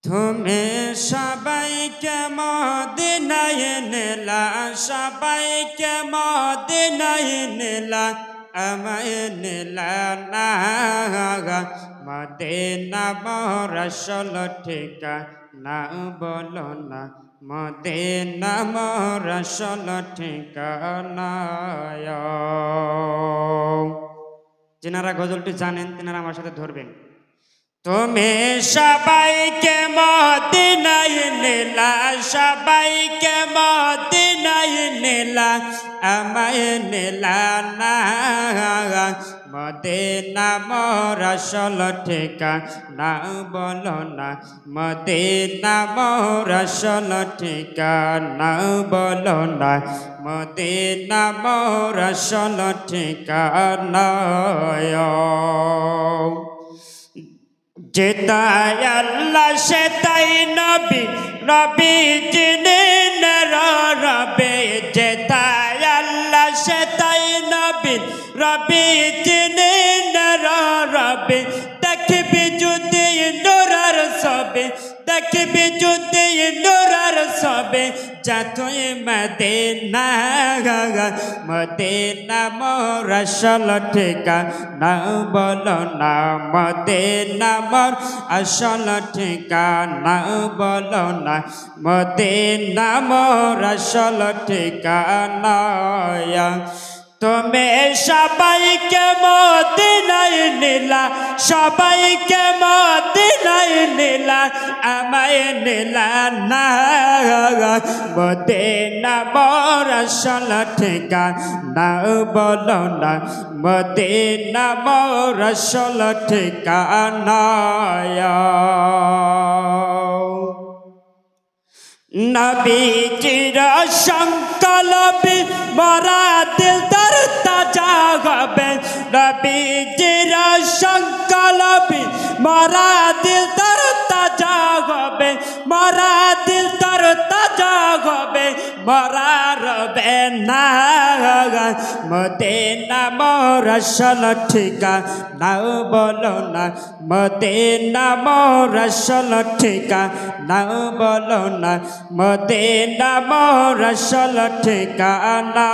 তুমি সবাইকে মদিনায় নিলা, সবাইকে মদিনায় নিলা, আমায় নিলা না। মদিনা মোর আসল ঠিকানা বলো না, মদিনা মোর আসল ঠিকানা। যেনারা গজলটি জানেন তেনারা আমার সাথে ধরবেন। তুমি সবাইকে মদিনায় নিলা, সবাইকে মদিনায় নিলা, আমায় নিলা না। মদিনা মোর আসল ঠিকানা বলো না, মদিনা মোর আসল ঠিকানা বলো না, মদিনা মোর আসল ঠিকানা। যেতায় আল্লাহ সেতাই নবী, নবী জিনেন রবে। যেতায় আল্লাহ সেতাই নবী, রবি জিনেন রবে। দেখবি যদি নূরের ছবি, দেখবি যদি নূরের ছবি, যা তুই মদিনা। মদিনা মোর আসল ঠিকানা বলো না, মদিনা মোর আসল ঠিকানা বলো না, মদিনা মোর আসল ঠিকানা। তুমি সবাইকে মদিনায় নিলা, সবাইকে মদিনায় নিলা, আমায় নিলা না। মদিনা মোর আসল ঠিকানা বলো না, মদিনা মোর আসল ঠিকানা। নবীজির সংকলবে মরা দিল তার তাজা হবে। নবীজির সংকলবে মরা দিল তার তাজা হবে, মরা দিল তার তাজা হবে, মরা রবে না। মদিনা মোর আসল ঠিকানা বলো না, মদিনা মোর আসল ঠিকানা বলো না, মদিনা মোর আসল ঠিকানা।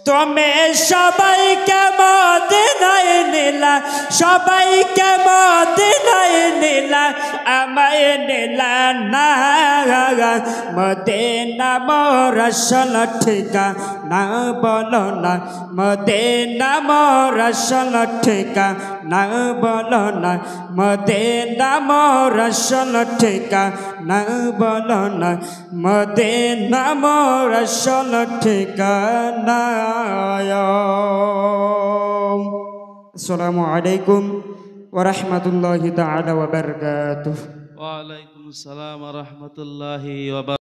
তুমি সবাইকে মদিনায় নিলা, সবাইকে মদিনায় নিলা, আমায় নিলা না। মদিনা মোর আসল ঠিকানা বলো না, মদিনা মোর আসল ঠিকানা বলো না, মদিনা মোর আসল ঠিকানা বলো না, মদিনা মোর আসল ঠিকানা। আসসালামু আলাইকুম ওয়া রাহমাতুল্লাহি তাআলা ওয়া বারাকাতুহু। ওয়া আলাইকুম আসসালাম ওয়া রাহমাতুল্লাহি ওয়া বারাকাতুহু।